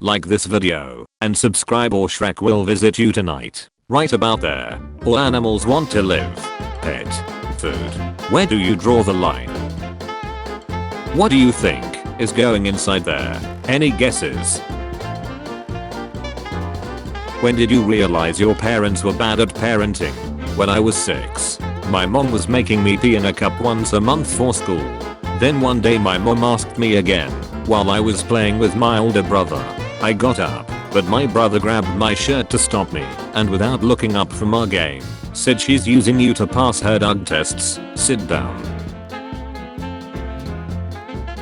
like this video, and subscribe or Shrek will visit you tonight. Right about there. All animals want to live. Pet. Food. Where do you draw the line? What do you think is going inside there? Any guesses? When did you realize your parents were bad at parenting? When I was 6. My mom was making me pee in a cup once a month for school. Then one day my mom asked me again, while I was playing with my older brother. I got up, but my brother grabbed my shirt to stop me, and without looking up from our game, said she's using you to pass her drug tests, sit down.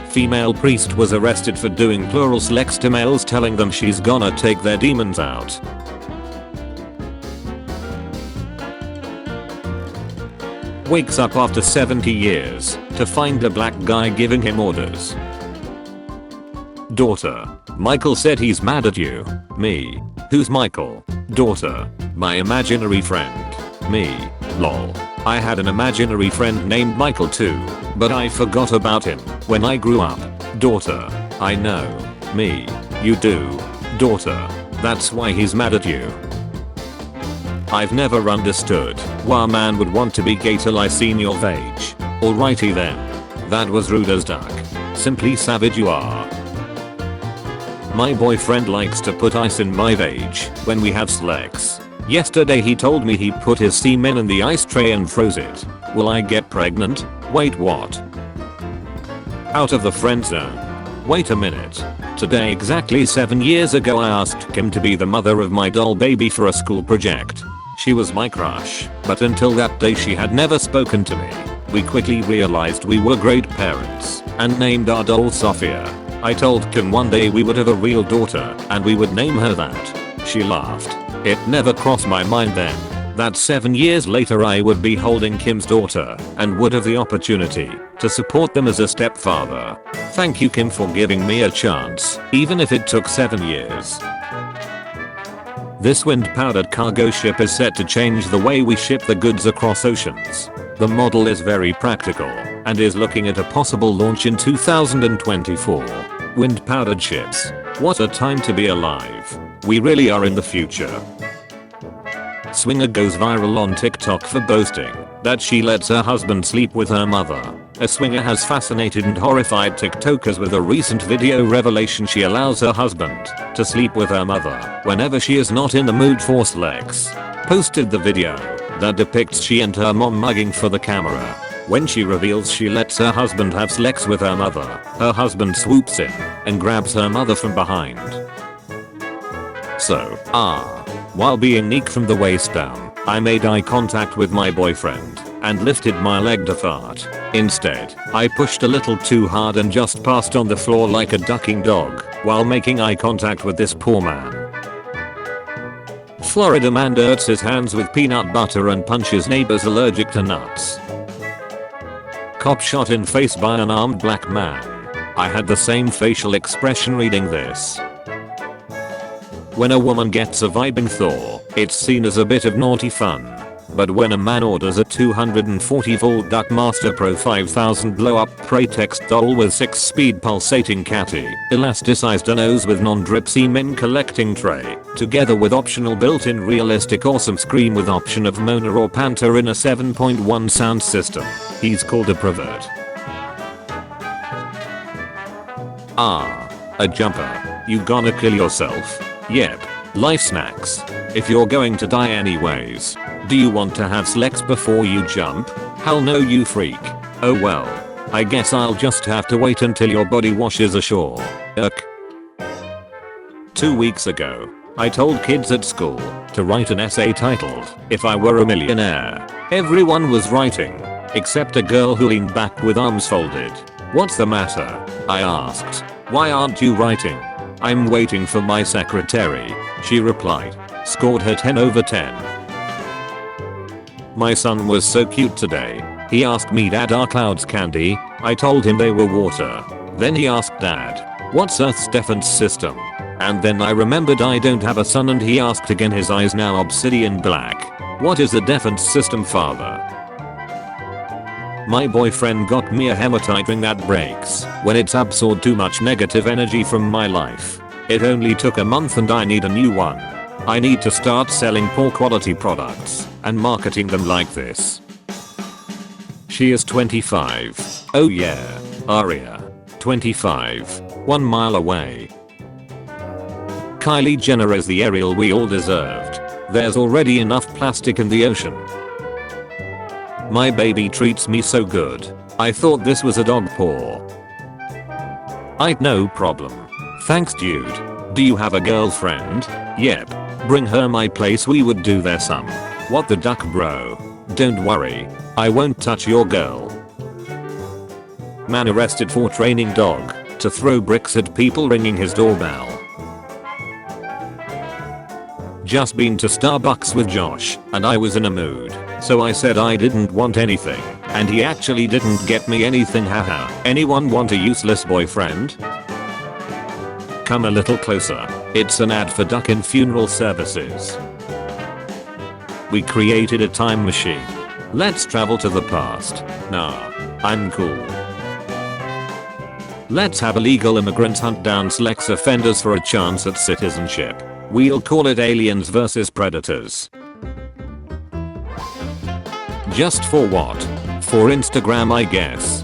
Female priest was arrested for doing plural sex to males, telling them she's gonna take their demons out. Wakes up after 70 years to find a black guy giving him orders. Daughter. Michael said he's mad at you. Me. Who's Michael? Daughter. My imaginary friend. Me. Lol. I had an imaginary friend named Michael too, but I forgot about him when I grew up. Daughter. I know. Me. You do. Daughter. That's why he's mad at you. I've never understood why a man would want to be gay till I seen your vag. Alrighty then. That was rude as duck. Simply savage you are. My boyfriend likes to put ice in my vag when we have sex. Yesterday he told me he put his semen in the ice tray and froze it. Will I get pregnant? Wait, what? Out of the friend zone. Wait a minute. Today exactly 7 years ago I asked Kim to be the mother of my doll baby for a school project. She was my crush, but until that day she had never spoken to me. We quickly realized we were great parents and named our doll Sophia. I told Kim one day we would have a real daughter and we would name her that. She laughed. It never crossed my mind then that 7 years later I would be holding Kim's daughter and would have the opportunity to support them as a stepfather. Thank you, Kim, for giving me a chance, even if it took 7 years. This wind-powered cargo ship is set to change the way we ship the goods across oceans. The model is very practical and is looking at a possible launch in 2024. Wind-powered ships. What a time to be alive. We really are in the future. Swinger goes viral on TikTok for boasting that she lets her husband sleep with her mother. A swinger has fascinated and horrified TikTokers with a recent video revelation she allows her husband to sleep with her mother whenever she is not in the mood for sex. Posted the video that depicts she and her mom mugging for the camera. When she reveals she lets her husband have sex with her mother, her husband swoops in and grabs her mother from behind. So, while being neat from the waist down, I made eye contact with my boyfriend and lifted my leg to fart. Instead, I pushed a little too hard and just passed on the floor like a ducking dog while making eye contact with this poor man. Florida man dirts his hands with peanut butter and punches neighbors allergic to nuts. Cop shot in face by an armed black man. I had the same facial expression reading this. When a woman gets a vibing Thor, it's seen as a bit of naughty fun. But when a man orders a 240V Duckmaster Pro 5000 blow-up Pratex doll with 6-speed pulsating catty, elasticized nose with non-drip semen collecting tray, together with optional built-in realistic awesome scream with option of Mona or Panther in a 7.1 sound system, he's called a pervert. A jumper. You gonna kill yourself? Yep. Life snacks. If you're going to die anyways, do you want to have sex before you jump? Hell no, you freak. Oh well. I guess I'll just have to wait until your body washes ashore. 2 weeks ago, I told kids at school to write an essay titled, "If I Were a Millionaire." Everyone was writing, except a girl who leaned back with arms folded. What's the matter? I asked. Why aren't you writing? I'm waiting for my secretary, she replied. Scored her 10 over 10. My son was so cute today. He asked me, Dad, are clouds candy? I told him they were water. Then he asked Dad, what's Earth's defense system? And then I remembered I don't have a son, and he asked again, his eyes now obsidian black. What is the defense system, father? My boyfriend got me a hematite ring that breaks when it's absorbed too much negative energy from my life. It only took a month and I need a new one. I need to start selling poor quality products and marketing them like this. She is 25. Oh yeah, Aria. 25. 1 mile away. Kylie Jenner is the Ariel we all deserved. There's already enough plastic in the ocean. My baby treats me so good. I thought this was a dog paw. I'd no problem. Thanks dude. Do you have a girlfriend? Yep. Bring her my place, we would do there some. What the duck bro? Don't worry. I won't touch your girl. Man arrested for training dog to throw bricks at people ringing his doorbell. Just been to Starbucks with Josh and I was in a mood, so I said I didn't want anything and he actually didn't get me anything, haha. Anyone want a useless boyfriend? Come a little closer. It's an ad for duck in funeral services. We created a time machine. Let's travel to the past. Nah, I'm cool. Let's have illegal immigrants hunt down sex offenders for a chance at citizenship. We'll call it Aliens vs Predators. Just for what? For Instagram I guess.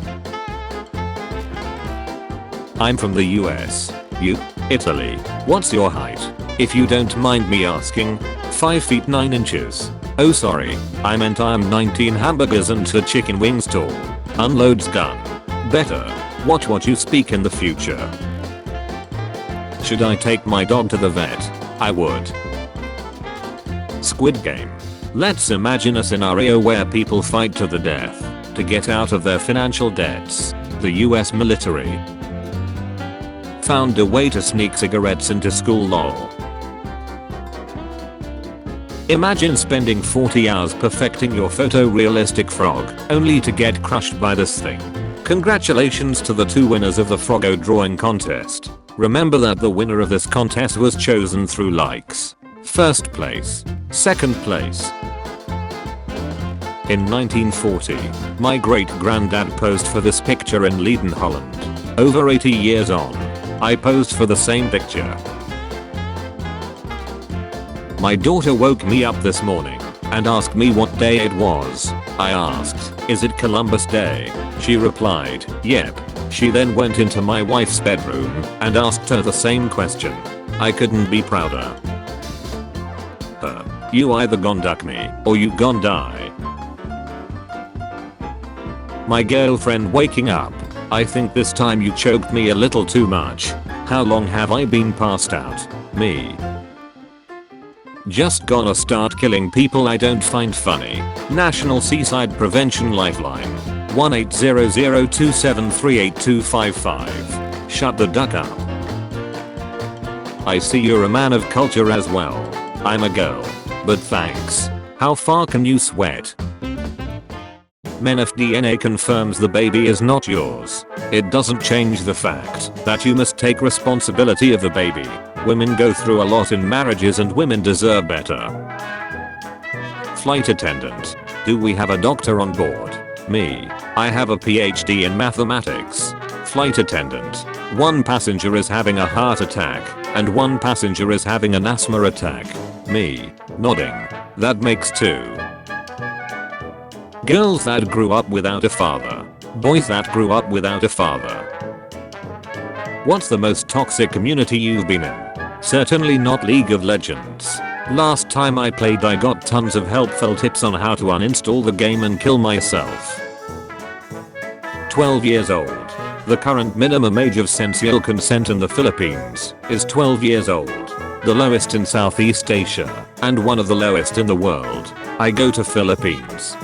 I'm from the US. You? Italy. What's your height? If you don't mind me asking. 5 feet 9 inches. Oh sorry, I meant I'm 19 hamburgers and 2 chicken wings tall. Unloads gun. Better. Watch what you speak in the future. Should I take my dog to the vet? I would. Squid Game. Let's imagine a scenario where people fight to the death to get out of their financial debts. The US military found a way to sneak cigarettes into school, lol. Imagine spending 40 hours perfecting your photorealistic frog only to get crushed by this thing. Congratulations to the 2 winners of the Froggo drawing contest. Remember that the winner of this contest was chosen through likes. First place. Second place. In 1940, my great-granddad posed for this picture in Leiden, Holland. Over 80 years on, I posed for the same picture. My daughter woke me up this morning and asked me what day it was. I asked, "Is it Columbus Day?" She replied, "Yep." She then went into my wife's bedroom and asked her the same question. I couldn't be prouder. You either gon' duck me or you gon' die. My girlfriend waking up. I think this time you choked me a little too much. How long have I been passed out? Me. Just gonna start killing people I don't find funny. National Seaside Prevention Lifeline. 1-800-273-8255. Shut the duck up. I see you're a man of culture as well. I'm a girl. But thanks. How far can you sweat? Men, if DNA confirms the baby is not yours, it doesn't change the fact that you must take responsibility of the baby. Women go through a lot in marriages and women deserve better. Flight attendant. Do we have a doctor on board? Me. I have a PhD in mathematics. Flight attendant. 1 passenger is having a heart attack and 1 passenger is having an asthma attack. Me. Nodding. That makes 2. Girls that grew up without a father. Boys that grew up without a father. What's the most toxic community you've been in? Certainly not League of Legends. Last time I played I got tons of helpful tips on how to uninstall the game and kill myself. 12 years old. The current minimum age of sensual consent in the Philippines is 12 years old. The lowest in Southeast Asia and one of the lowest in the world. I go to Philippines.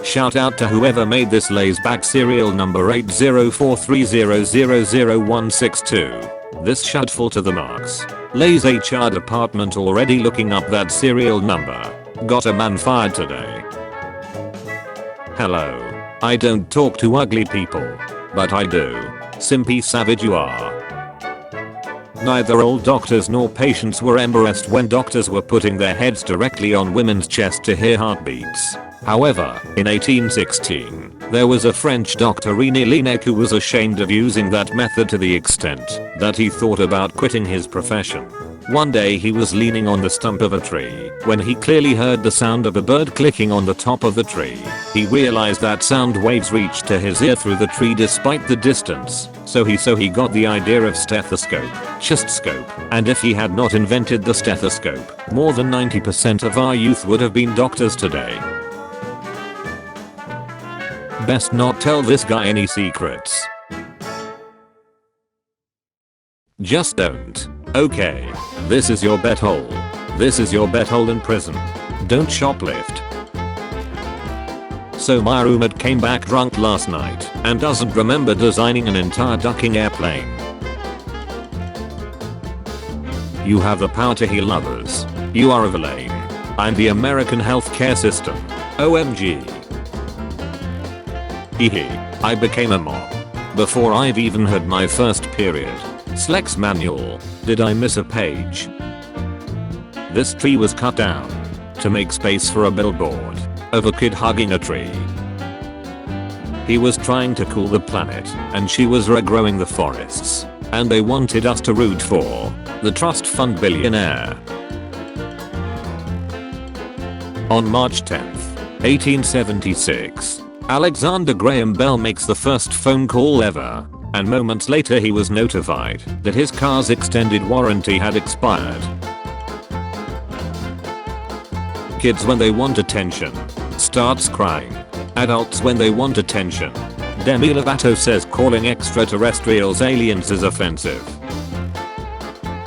Shout out to whoever made this lays back serial number 80430000162. This should fall to the marks. Lay's HR department already looking up that serial number. Got a man fired today. Hello. I don't talk to ugly people. But I do. Simpy savage you are. Neither old doctors nor patients were embarrassed when doctors were putting their heads directly on women's chest to hear heartbeats. However, in 1816, there was a French doctor René Laennec who was ashamed of using that method to the extent that he thought about quitting his profession. One day he was leaning on the stump of a tree when he clearly heard the sound of a bird clicking on the top of the tree. He realized that sound waves reached to his ear through the tree despite the distance, so he got the idea of stethoscope, chest scope, and if he had not invented the stethoscope, more than 90% of our youth would have been doctors today. Best not tell this guy any secrets. Just don't. Okay. This is your bet hole. This is your bet hole in prison. Don't shoplift. So my roommate came back drunk last night and doesn't remember designing an entire ducking airplane. You have the power to heal others. You are a villain. I'm the American healthcare system. OMG. Hehe. I became a mob. Before I've even had my first period. Slex manual. Did I miss a page? This tree was cut down to make space for a billboard of a kid hugging a tree. He was trying to cool the planet and she was regrowing the forests. And they wanted us to root for the trust fund billionaire. On March 10th, 1876, Alexander Graham Bell makes the first phone call ever, and moments later he was notified that his car's extended warranty had expired. Kids when they want attention starts crying. Adults when they want attention. Demi Lovato says calling extraterrestrials aliens is offensive.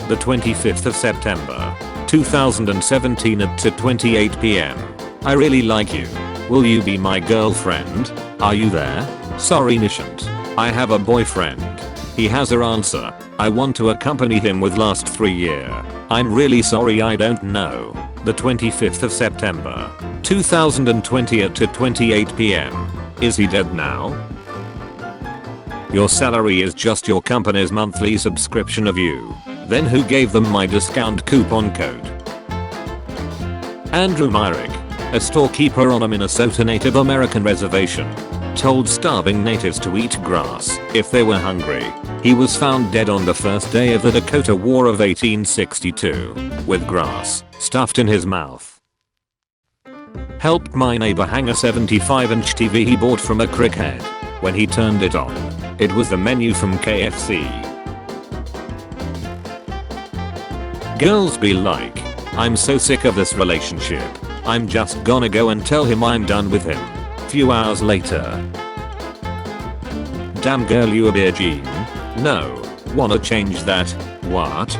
The 25th of September, 2017 at 2:28 p.m. I really like you. Will you be my girlfriend? Are you there? Sorry Nishant. I have a boyfriend. He has her answer. I want to accompany him with last 3 year. I'm really sorry I don't know. The 25th of September, 2020 at 2:28 p.m. Is he dead now? Your salary is just your company's monthly subscription of you. Then who gave them my discount coupon code? Andrew Myrick, a storekeeper on a Minnesota Native American reservation, told starving natives to eat grass if they were hungry. He was found dead on the first day of the Dakota War of 1862, with grass stuffed in his mouth. Helped my neighbor hang a 75-inch TV he bought from a crickhead. When he turned it on, it was the menu from KFC. Girls be like, I'm so sick of this relationship. I'm just gonna go and tell him I'm done with him. Few hours later. Damn girl, you a beer gene? No. Wanna change that? What?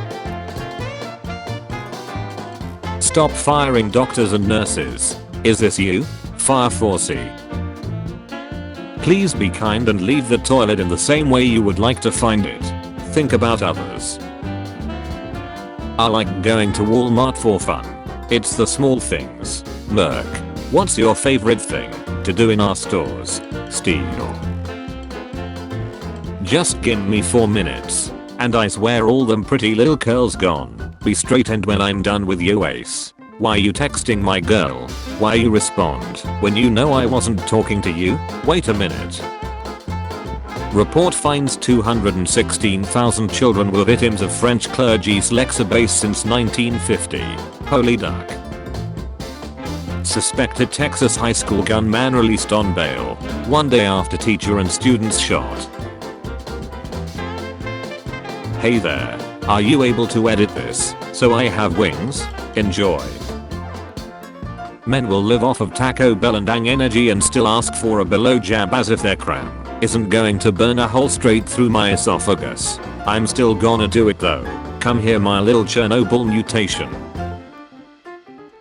Stop firing doctors and nurses. Is this you? Fire Forsey. Please be kind and leave the toilet in the same way you would like to find it. Think about others. I like going to Walmart for fun. It's the small things. Merc. What's your favorite thing to do in our stores? Steal. Just give me 4 minutes, and I swear all them pretty little curls gone. Be straight, and when I'm done with you ace. Why you texting my girl? Why you respond when you know I wasn't talking to you? Wait a minute. Report finds 216,000 children were victims of French clergy's Lexa-base since 1950. Holy duck. Suspected Texas high school gunman released on bail 1 day after teacher and students shot. Hey there, are you able to edit this so I have wings? Enjoy. Men will live off of Taco Bell and Dang Energy and still ask for a below jab as if their cram isn't going to burn a hole straight through my esophagus. I'm still gonna do it though. Come here my little Chernobyl mutation.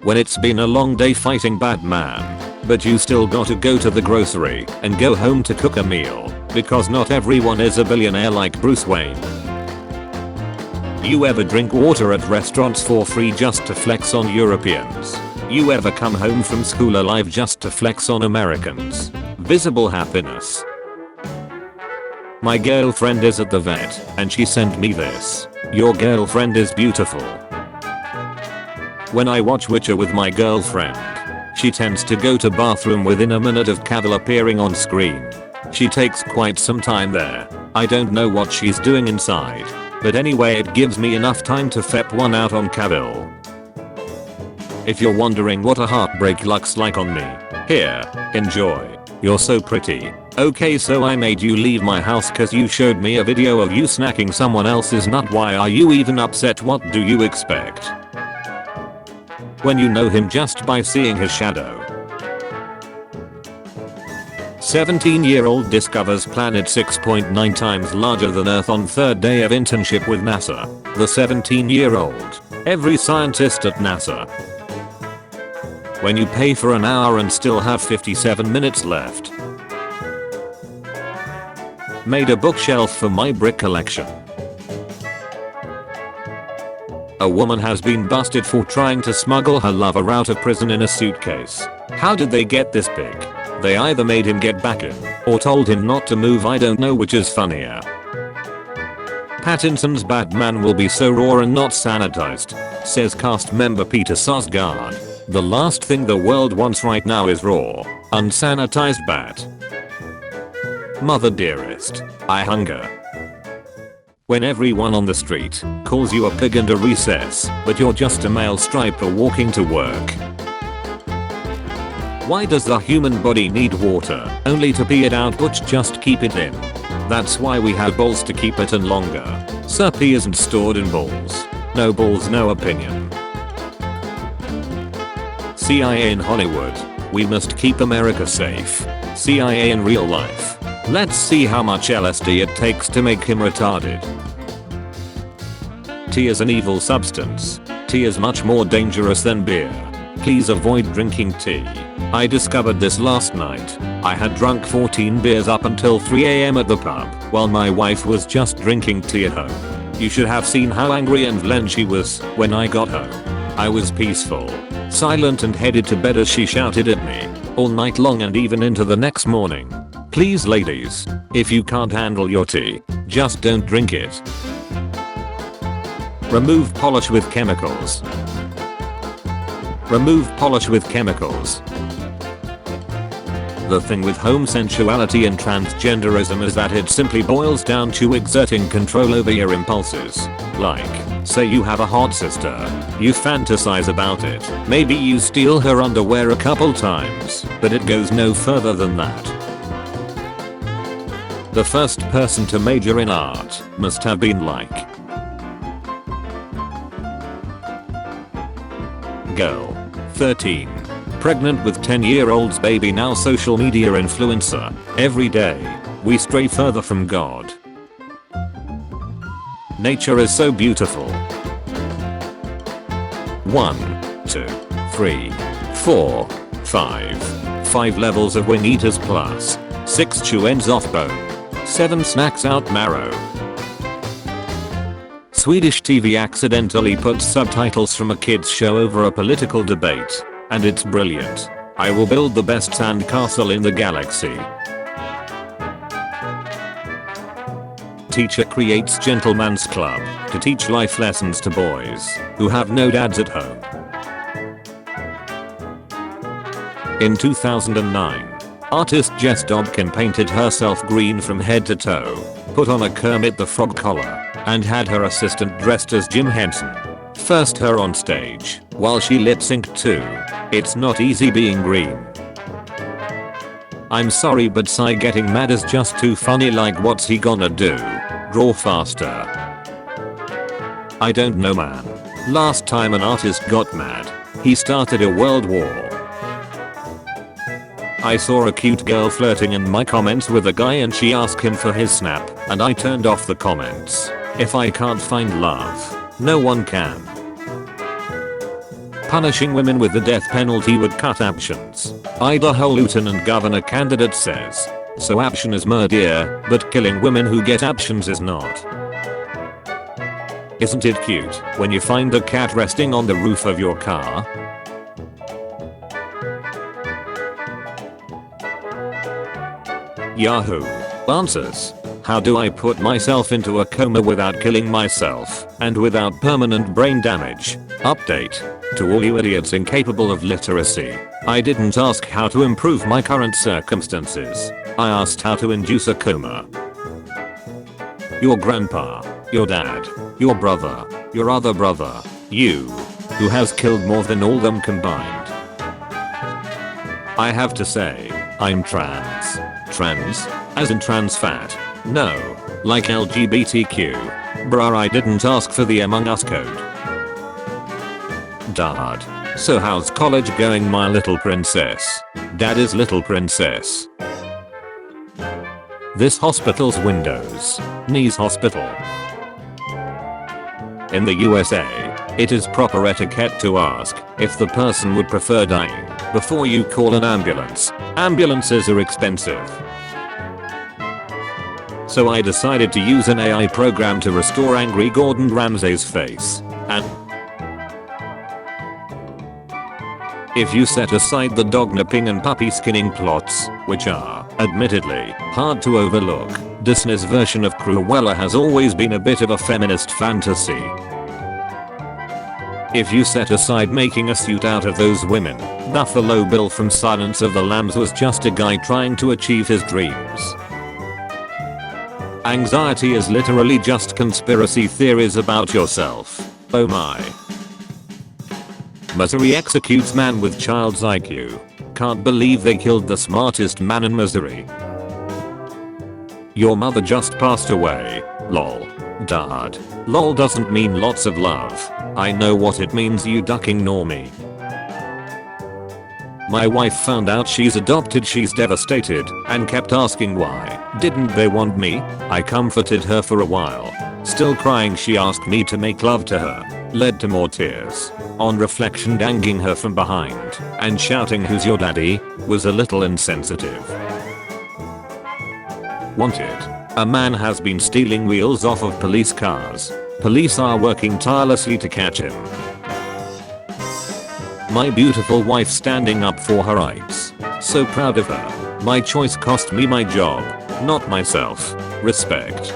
When it's been a long day fighting Batman, but you still gotta go to the grocery and go home to cook a meal, because not everyone is a billionaire like Bruce Wayne. You ever drink water at restaurants for free just to flex on Europeans? You ever come home from school alive just to flex on Americans? Visible happiness. My girlfriend is at the vet and she sent me this. Your girlfriend is beautiful. When I watch Witcher with my girlfriend, She tends to go to bathroom within a minute of Cavill appearing on screen. She takes quite some time there. I don't know what she's doing inside. But anyway, it gives me enough time to fep one out on Cavill. If you're wondering what a heartbreak looks like on me, here, enjoy. You're so pretty. Okay, so I made you leave my house cause you showed me a video of you snacking someone else's nut. Why are you even upset? What do you expect? When you know him just by seeing his shadow. 17-year-old discovers planet 6.9 times larger than Earth on third day of internship with NASA. The 17-year-old. Every scientist at NASA. When you pay for an hour and still have 57 minutes left. Made a bookshelf for my brick collection. A woman has been busted for trying to smuggle her lover out of prison in a suitcase. How did they get this big? They either made him get back in, or told him not to move. I don't know which is funnier. Pattinson's Batman will be so raw and not sanitized, says cast member Peter Sarsgaard. The last thing the world wants right now is raw, unsanitized Bat. Mother dearest, I hunger. When everyone on the street calls you a pig and a recess, but you're just a male striper walking to work. Why does the human body need water? Only to pee it out, but just keep it in. That's why we have balls to keep it in longer. Sir, pee isn't stored in balls. No balls, no opinion. CIA in Hollywood. We must keep America safe. CIA in real life. Let's see how much LSD it takes to make him retarded. Tea is an evil substance. Tea is much more dangerous than beer. Please avoid drinking tea. I discovered this last night. I had drunk 14 beers up until 3 AM at the pub, while my wife was just drinking tea at home. You should have seen how angry and vlen she was when I got home. I was peaceful, silent and headed to bed as she shouted at me, all night long and even into the next morning. Please ladies, if you can't handle your tea, just don't drink it. Remove polish with chemicals. Remove polish with chemicals. The thing with homosexuality and transgenderism is that it simply boils down to exerting control over your impulses. Like, say you have a hot sister, you fantasize about it, maybe you steal her underwear a couple times, but it goes no further than that. The first person to major in art must have been like girl, 13. Pregnant with 10-year-old's baby, now social media influencer. Every day, we stray further from God. Nature is so beautiful. 1, 2, 3, 4, 5. 5 levels of wing eaters plus 6 chew ends off bone. 7 snacks out marrow. Swedish TV accidentally puts subtitles from a kids show over a political debate. And it's brilliant. I will build the best sandcastle in the galaxy. Teacher creates gentleman's club to teach life lessons to boys who have no dads at home. In 2009, artist Jess Dobkin painted herself green from head to toe, put on a Kermit the Frog collar, and had her assistant dressed as Jim Henson. First her on stage, while she lip-synced too. It's not easy being green. I'm sorry, but Psy getting mad is just too funny. Like, what's he gonna do? Draw faster? I don't know, man. Last time an artist got mad, he started a world war. I saw a cute girl flirting in my comments with a guy and she asked him for his snap, and I turned off the comments. If I can't find love, no one can. Punishing women with the death penalty would cut options. Idaho lieutenant governor candidate says. So option is murder, but killing women who get options is not. Isn't it cute when you find a cat resting on the roof of your car? Yahoo answers. How do I put myself into a coma without killing myself and without permanent brain damage? Update. To all you idiots incapable of literacy, I didn't ask how to improve my current circumstances. I asked how to induce a coma. Your grandpa, your dad, your brother, your other brother, you, who has killed more than all them combined. I have to say, I'm trans. Trans? As in trans fat? No. Like LGBTQ. Bruh, I didn't ask for the Among Us code. Dad. So how's college going, my little princess? Daddy's little princess. This hospital's windows. Knees Hospital. In the USA, it is proper etiquette to ask if the person would prefer dying before you call an ambulance. Ambulances are expensive. So I decided to use an AI program to restore angry Gordon Ramsay's face. And if you set aside the dog nipping and puppy skinning plots, which are, admittedly, hard to overlook, Disney's version of Cruella has always been a bit of a feminist fantasy. If you set aside making a suit out of those women, Buffalo Bill from Silence of the Lambs was just a guy trying to achieve his dreams. Anxiety is literally just conspiracy theories about yourself. Oh my. Missouri executes man with child's IQ. Can't believe they killed the smartest man in Missouri. Your mother just passed away. Lol. Dad. Lol doesn't mean lots of love. I know what it means, you ducking normie. My wife found out she's adopted, she's devastated, and kept asking why didn't they want me? I comforted her for a while. Still crying, she asked me to make love to her. Led to more tears. On reflection, dangling her from behind and shouting "Who's your daddy?" was a little insensitive. Wanted. A man has been stealing wheels off of police cars. Police are working tirelessly to catch him. My beautiful wife standing up for her rights. So proud of her. My choice cost me my job, not myself. Respect.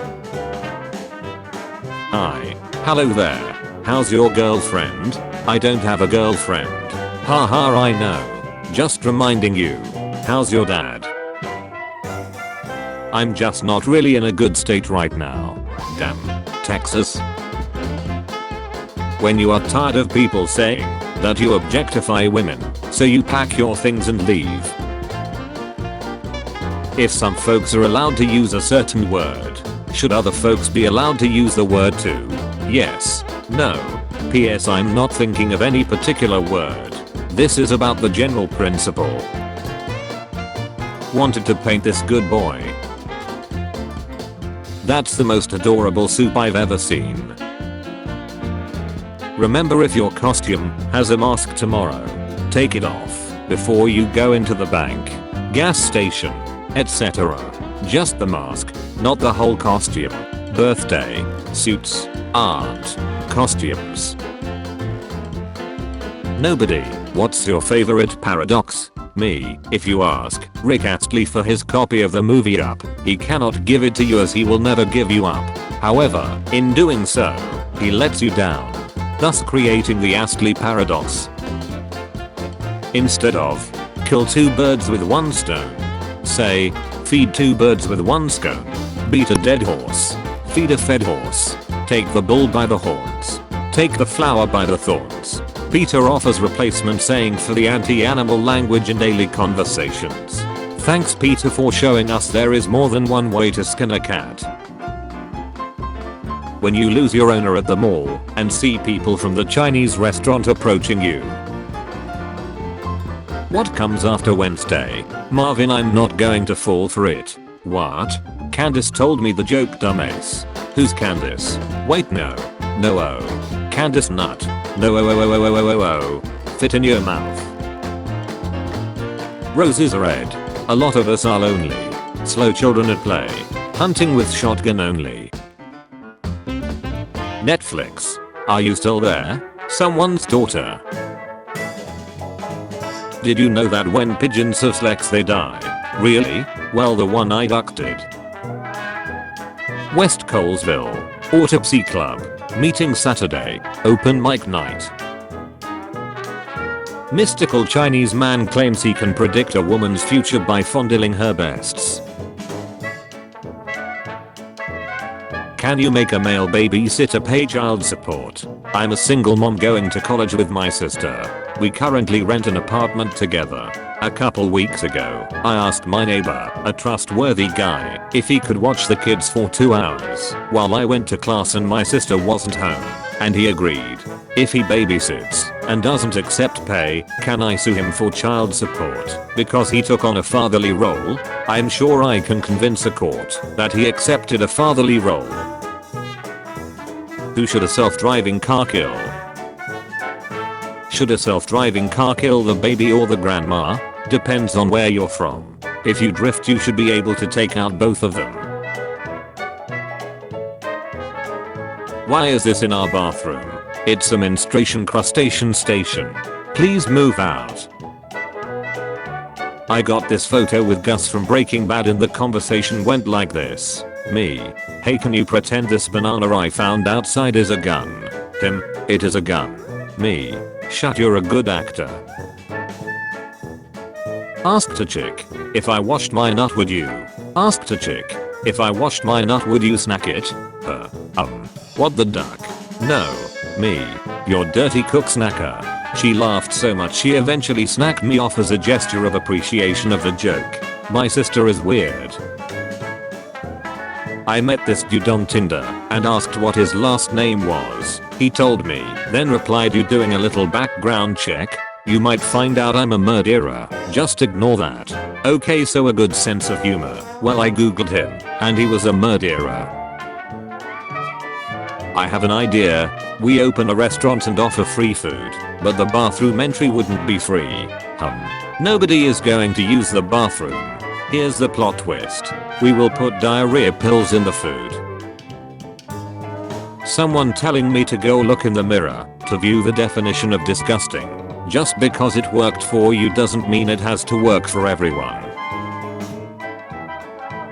Hi. Hello there. How's your girlfriend? I don't have a girlfriend. Haha, I know. Just reminding you. How's your dad? I'm just not really in a good state right now. Damn. Texas. When you are tired of people saying that you objectify women, so you pack your things and leave. If some folks are allowed to use a certain word, should other folks be allowed to use the word too? Yes. No. P.S. I'm not thinking of any particular word. This is about the general principle. Wanted to paint this good boy. That's the most adorable soup I've ever seen. Remember, if your costume has a mask tomorrow, take it off before you go into the bank, gas station, etc. Just the mask, not the whole costume. Birthday suits aren't costumes. Nobody. What's your favorite paradox? Me. If you ask Rick Astley for his copy of the movie Up, he cannot give it to you as he will never give you up. However, in doing so, he lets you down, thus creating the Astley paradox. Instead of kill two birds with one stone, say feed two birds with one scone. Beat a dead horse, feed a fed horse. Take the bull by the horns, take the flower by the thorns. Peter offers replacement saying for the anti-animal language in daily conversations. Thanks Peter for showing us there is more than one way to skin a cat. When you lose your owner at the mall and see people from the Chinese restaurant approaching you. What comes after Wednesday? Marvin, I'm not going to fall for it. What? Candace told me the joke, dumbass. Who's Candace? Wait, no. No, oh. Candace nut. No, oh. Fit in your mouth. Roses are red. A lot of us are lonely. Slow children at play. Hunting with shotgun only. Netflix. Are you still there? Someone's daughter. Did you know that when pigeons have sex they die? Really? Well, the one I ducted. West Colesville. Autopsy Club. Meeting Saturday. Open mic night. Mystical Chinese man claims he can predict a woman's future by fondling her breasts. Can you make a male babysitter pay child support? I'm a single mom going to college with my sister. We currently rent an apartment together. A couple weeks ago, I asked my neighbor, a trustworthy guy, if he could watch the kids for 2 hours while I went to class and my sister wasn't home. And he agreed. If he babysits and doesn't accept pay, can I sue him for child support because he took on a fatherly role? I'm sure I can convince a court that he accepted a fatherly role. Who should a self-driving car kill? Should a self-driving car kill the baby or the grandma? Depends on where you're from. If you drift, you should be able to take out both of them. Why is this in our bathroom? It's a menstruation crustacean station. Please move out. I got this photo with Gus from Breaking Bad and the conversation went like this. Me. Hey, can you pretend this banana I found outside is a gun? Him. It is a gun. Me. Shut, you're a good actor. Asked a chick. If I washed my nut would you? Asked a chick. If I washed my nut would you snack it? Her. What the duck? No. Me. Your dirty cook snacker. She laughed so much she eventually snacked me off as a gesture of appreciation of the joke. My sister is weird. I met this dude on Tinder and asked what his last name was. He told me, then replied, you doing a little background check? You might find out I'm a murderer. Just ignore that. Okay, so a good sense of humor. Well, I googled him and he was a murderer. I have an idea. We open a restaurant and offer free food, but the bathroom entry wouldn't be free. Nobody is going to use the bathroom. Here's the plot twist. We will put diarrhea pills in the food. Someone telling me to go look in the mirror to view the definition of disgusting. Just because it worked for you doesn't mean it has to work for everyone.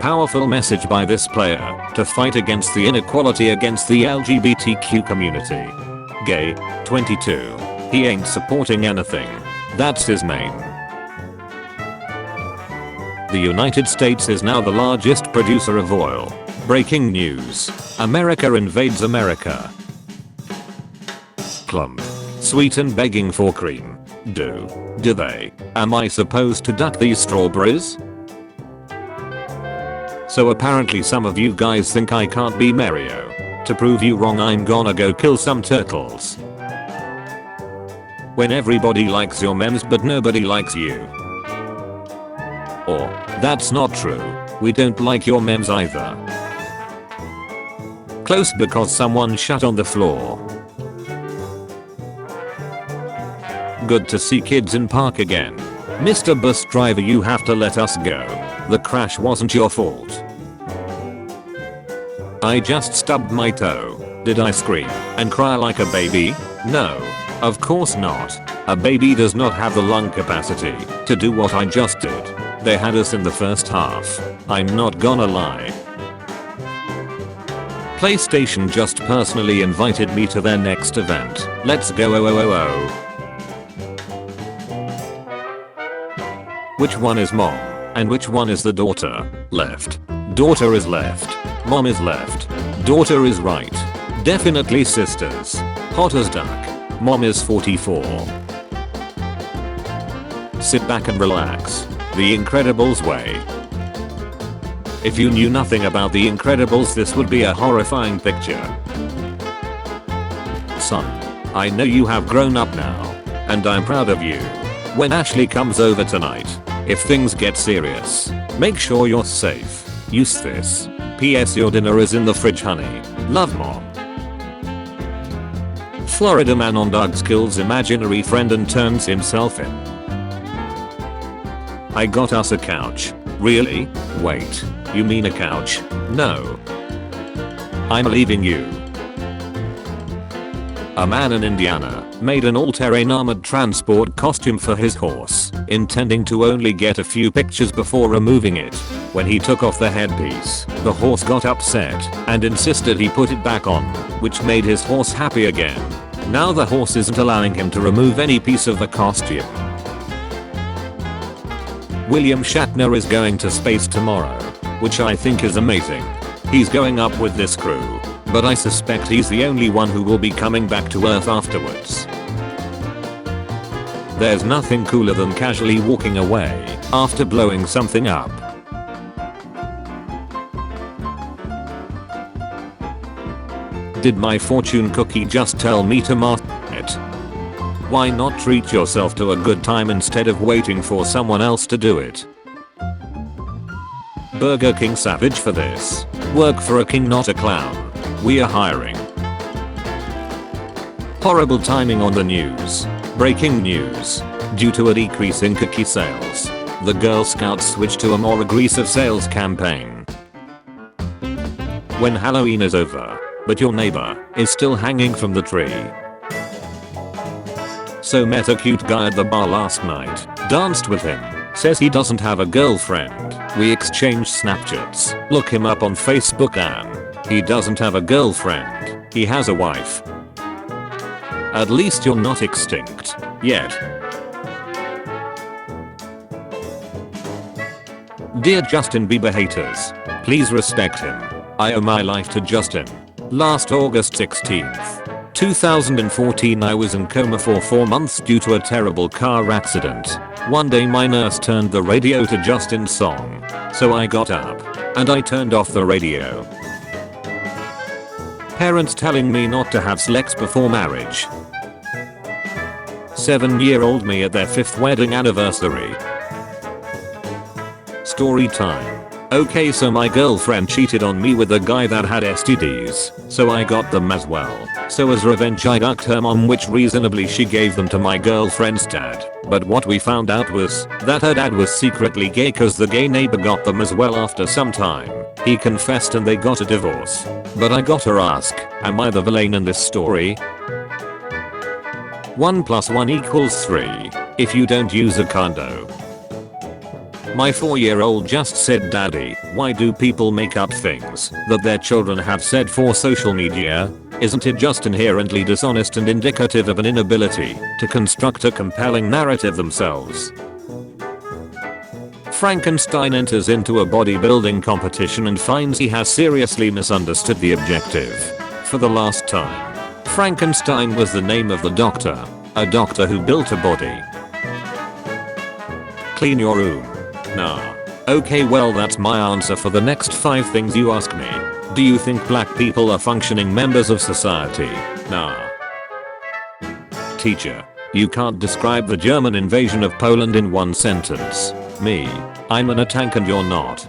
Powerful message by this player to fight against the inequality against the LGBTQ community. Gay, 22. He ain't supporting anything. That's his name. The United States is now the largest producer of oil. Breaking news. America invades America. Clump. Sweet and begging for cream. Do they? Am I supposed to duck these strawberries? So apparently some of you guys think I can't be Mario. To prove you wrong, I'm gonna go kill some turtles. When everybody likes your memes but nobody likes you. Or, that's not true. We don't like your memes either. Close because someone shat on the floor. Good to see kids in park again. Mr. Bus Driver, you have to let us go. The crash wasn't your fault. I just stubbed my toe. Did I scream and cry like a baby? No. Of course not. A baby does not have the lung capacity to do what I just did. They had us in the first half. I'm not gonna lie. PlayStation just personally invited me to their next event. Let's go. Which one is mom? And which one is the daughter? Left. Daughter is left. Mom is left. Daughter is right. Definitely sisters. Hot as duck. Mom is 44. Sit back and relax. The Incredibles way. If you knew nothing about The Incredibles, this would be a horrifying picture. Son, I know you have grown up now, and I'm proud of you. When Ashley comes over tonight, if things get serious, make sure you're safe. Use this. P.S. Your dinner is in the fridge, honey. Love, Mom. Florida man on Doug's kills imaginary friend and turns himself in. I got us a couch. Really? Wait, you mean a couch? No. I'm leaving you. A man in Indiana made an all-terrain armored transport costume for his horse, intending to only get a few pictures before removing it. When he took off the headpiece, the horse got upset and insisted he put it back on, which made his horse happy again. Now the horse isn't allowing him to remove any piece of the costume. William Shatner is going to space tomorrow, which I think is amazing. He's going up with this crew, but I suspect he's the only one who will be coming back to Earth afterwards. There's nothing cooler than casually walking away after blowing something up. Did my fortune cookie just tell me to master it? Why not treat yourself to a good time instead of waiting for someone else to do it? Burger King savage for this. Work for a king, not a clown. We are hiring. Horrible timing on the news. Breaking news. Due to a decrease in cookie sales, the Girl Scouts switched to a more aggressive sales campaign. When Halloween is over, but your neighbor is still hanging from the tree. So met a cute guy at the bar last night, danced with him, says he doesn't have a girlfriend. We exchanged Snapchats, look him up on Facebook and he doesn't have a girlfriend, he has a wife. At least you're not extinct yet. Dear Justin Bieber haters, please respect him. I owe my life to Justin. Last August 16th, 2014 I was in coma for 4 months due to a terrible car accident. One day my nurse turned the radio to Justin's song, so I got up and I turned off the radio. Parents telling me not to have sex before marriage. 7-year-old me at their 5th wedding anniversary. Story time. Okay, so my girlfriend cheated on me with a guy that had STDs, so I got them as well. So as revenge I ducked her mom, which reasonably she gave them to my girlfriend's dad. But what we found out was that her dad was secretly gay cause the gay neighbor got them as well after some time. He confessed and they got a divorce. But I gotta ask, am I the villain in this story? 1 + 1 = 3 if you don't use a condo. My 4-year-old just said, "Daddy, why do people make up things that their children have said for social media? Isn't it just inherently dishonest and indicative of an inability to construct a compelling narrative themselves?" Frankenstein enters into a bodybuilding competition and finds he has seriously misunderstood the objective. For the last time, Frankenstein was the name of the doctor, a doctor who built a body. Clean your room. Nah. Okay, well that's my answer for the next 5 things you ask me. Do you think black people are functioning members of society? Nah. Teacher, you can't describe the German invasion of Poland in 1 sentence. Me, I'm in a tank and you're not.